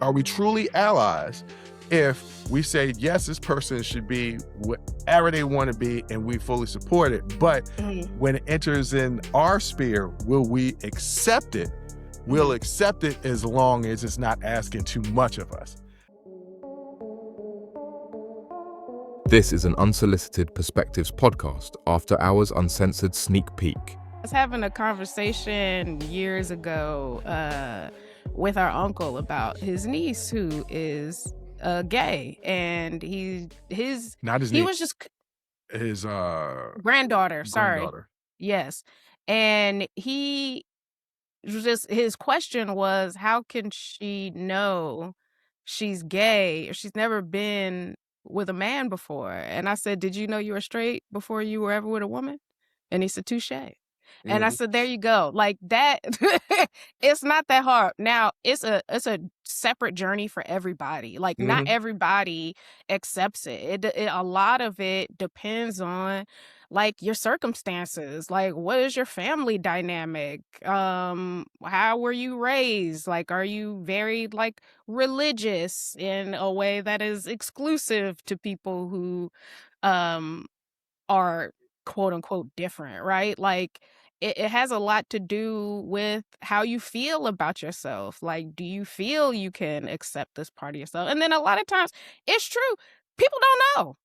Are we truly allies if we say, yes, this person should be whatever they want to be and we fully support it, but Mhm. when it enters in our sphere, will we accept it? We'll accept it as long as it's not asking too much of us. This is an Unsolicited Perspectives podcast, after hours Uncensored sneak peek. I was having a conversation years ago with our uncle about his niece who is gay, and he Not his he niece, was just his granddaughter. Sorry, granddaughter. yes, and he was just his question was, how can she know she's gay if she's never been with a man before? And I said, did you know you were straight before you were ever with a woman? And he said, touche. And I said, there you go. Like that, it's not that hard. Now, it's a separate journey for everybody. Like not everybody accepts it. A lot of it depends on like your circumstances. Like what is your family dynamic? How were you raised? Like are you very like religious in a way that is exclusive to people who are quote unquote different, right? Like it has a lot to do with how you feel about yourself. Like, do you feel you can accept this part of yourself? And then a lot of times it's true. People don't know.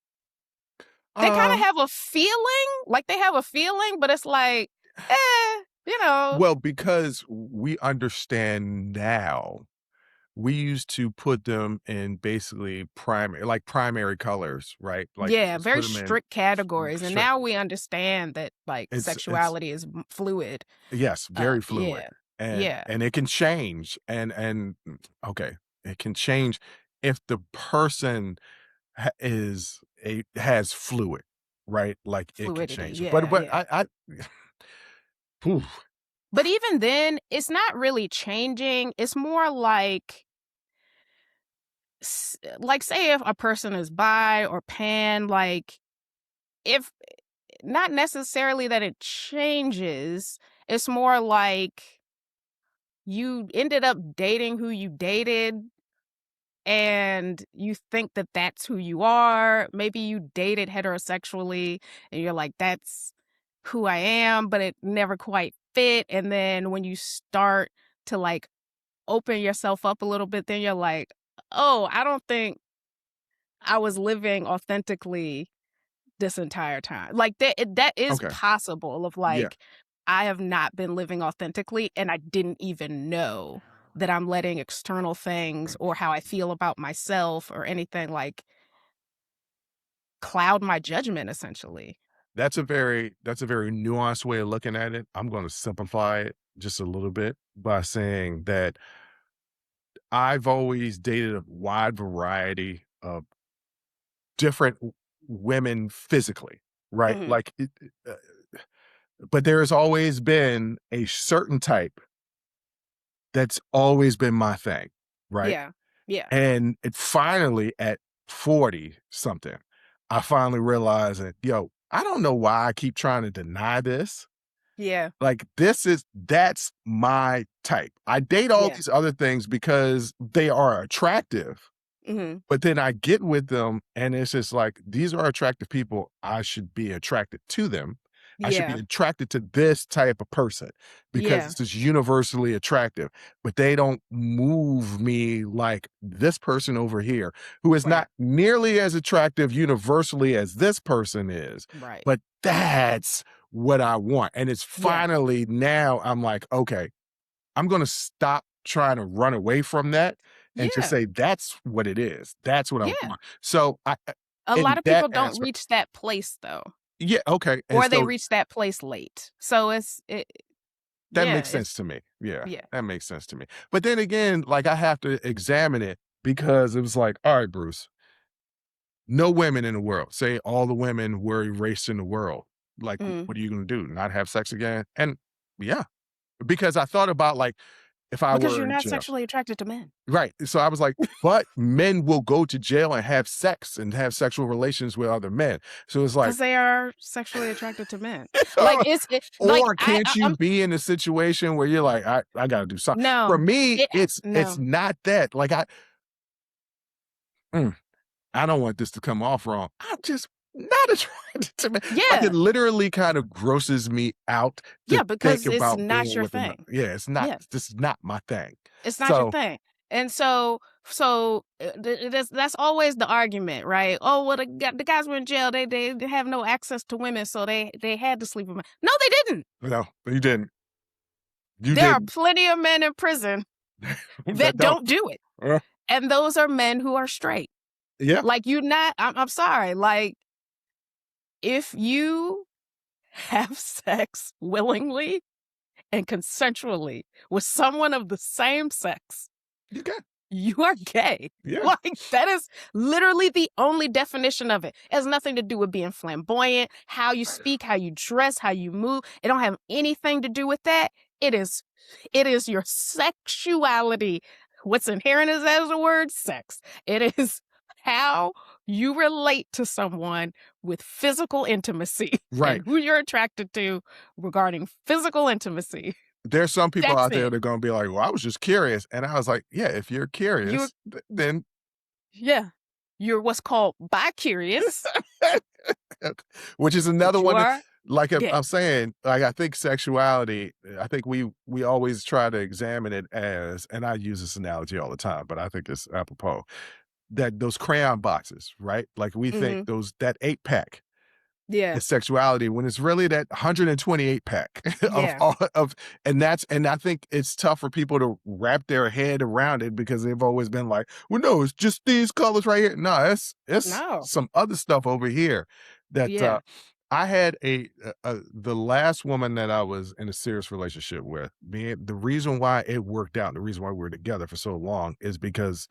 They kind of have a feeling, like they have a feeling, but it's like, you know. Well, because we understand now, we used to put them in basically primary colors, right? Like Yeah, just very put them in strict categories. And strict. now we understand that like It's sexuality is fluid. yes, very fluid, Yeah. and Yeah. it can change, and okay, it can change if the person has fluid, right? Like it could Fluidity. change, but Yeah. Yeah. I whew, But even then, it's not really changing. It's more like say if a person is bi or pan, like if not necessarily that it changes, it's more like you ended up dating who you dated and you think that that's who you are. Maybe you dated heterosexually and you're like, that's who I am, but it never quite fit. And then when you start to like open yourself up a little bit, then you're like, oh, I don't think I was living authentically this entire time. Like that is okay, possible of yeah. like, I have not been living authentically and I didn't even know that I'm letting external things or how I feel about myself or anything like cloud my judgment essentially. That's a very nuanced way of looking at it. I'm going to simplify it just a little bit by saying that I've always dated a wide variety of different women physically, right? Hmm. Like, but there has always been a certain type that's always been my thing, right? Yeah. Yeah. And it finally at 40 something, I finally realized that, yo, I don't know why I keep trying to deny this. Yeah. Like that's my type. I date all Yeah. these other things because they are attractive, Hmm. but then I get with them and it's just like, these are attractive people. I should be attracted to them. I should be Yeah. attracted to this type of person because Yeah. it's just universally attractive, but they don't move me like this person over here who is Right. not nearly as attractive universally as this person is. Right. But that's what I want. And it's Yeah. finally now I'm like, okay, I'm going to stop trying to run away from that and just Yeah. say, that's what it is. That's what I Yeah. want. So A in lot of that people don't aspect, reach that place though, yeah, okay. And or they so reach that place late. So that yeah, makes sense it's to me. Yeah, yeah. that makes sense to me. But then again, like I have to examine it because it was like, all right, Bruce, no women in the world. Say all the women were erased in the world. Like, Mm. what are you going to do? Not have sex again? And yeah, because I thought about like, if I Because you're were in not jail. sexually attracted to men. Right. So I was like, but men will go to jail and have sex and have sexual relations with other men. So it's like, Because they are sexually attracted to men. Like, like, or can't you be in a situation where you're like, I got to do something. For no. me, it's No. not that. Like I don't want this to come off wrong. I'm just not attracted to men. Like Yeah. it literally kind of grosses me out to Yeah, think because it's about not being your with another. thing. Yeah, it's not. Yeah. This is not my thing. It's not your So thing. And so that's always the argument, right? Oh, well, the guys were in jail. They have no access to women, so they had to sleep with men. No, they didn't. no, you didn't. You There are didn't. plenty of men in prison that don't. don't do it. Uh, And those are men who are straight. yeah. Like, I'm sorry. Like, if you have sex willingly and consensually with someone of the same sex, You got. you are gay. Yeah. Like, that is literally the only definition of it. It has nothing to do with being flamboyant, how you speak, how you dress, how you move. It don't have anything to do with that. It is your sexuality. What's inherent is as a word, sex. It is how you relate to someone with physical intimacy. Right. And who you're attracted to regarding physical intimacy. There's some people That's out there it. that are going to be like, well, I was just curious. And I was like, yeah, if you're curious, then. Yeah. You're what's called bi-curious. Which is another You one. are Like gay. I'm saying, like I think sexuality, I think we always try to examine it as, and I use this analogy all the time, but I think it's apropos, that those crayon boxes, right? Like we think that 8-pack Yeah. is sexuality when it's really that 128 pack Yeah. and I think it's tough for people to wrap their head around it because they've always been like, well, no, it's just these colors right here. No, it's No. some other stuff over here that Yeah. I had the last woman that I was in a serious relationship with. The reason why it worked out, and the reason why we were together for so long is because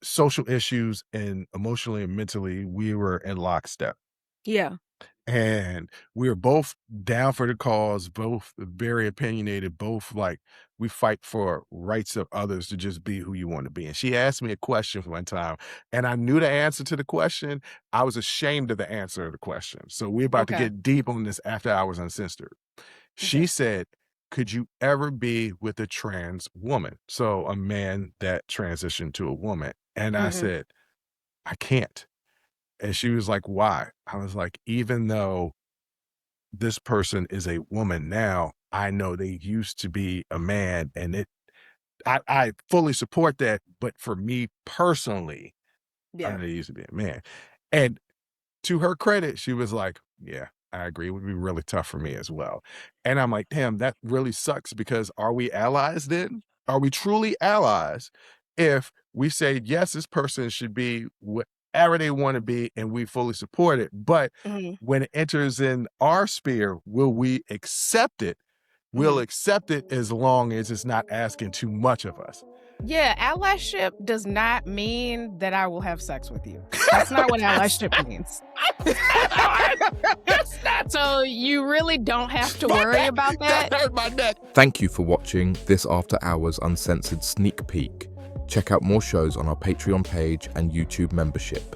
social issues and emotionally and mentally, we were in lockstep. Yeah. And we were both down for the cause, both very opinionated, both like we fight for rights of others to just be who you want to be. And she asked me a question one time, and I knew the answer to the question. I was ashamed of the answer to the question. So we're about to Okay. get deep on this after hours uncensored. She Okay. said, could you ever be with a trans woman? So a man that transitioned to a woman. And I Mhm. said, I can't. And she was like, why? I was like, even though this person is a woman now, I know they used to be a man, and I fully support that. But for me personally, I Yeah. know they used to be a man. And to her credit, she was like, yeah, I agree. It would be really tough for me as well. And I'm like, damn, that really sucks because are we allies then? Are we truly allies if we say, yes, this person should be whatever they want to be and we fully support it? But Mhm. when it enters in our sphere, will we accept it? We'll Mhm. accept it as long as it's not asking too much of us. Yeah, allyship does not mean that I will have sex with you. That's not what allyship means. So you really don't have to worry about that. That hurt my neck. Thank you for watching this After Hours Uncensored sneak peek. Check out more shows on our Patreon page and YouTube membership.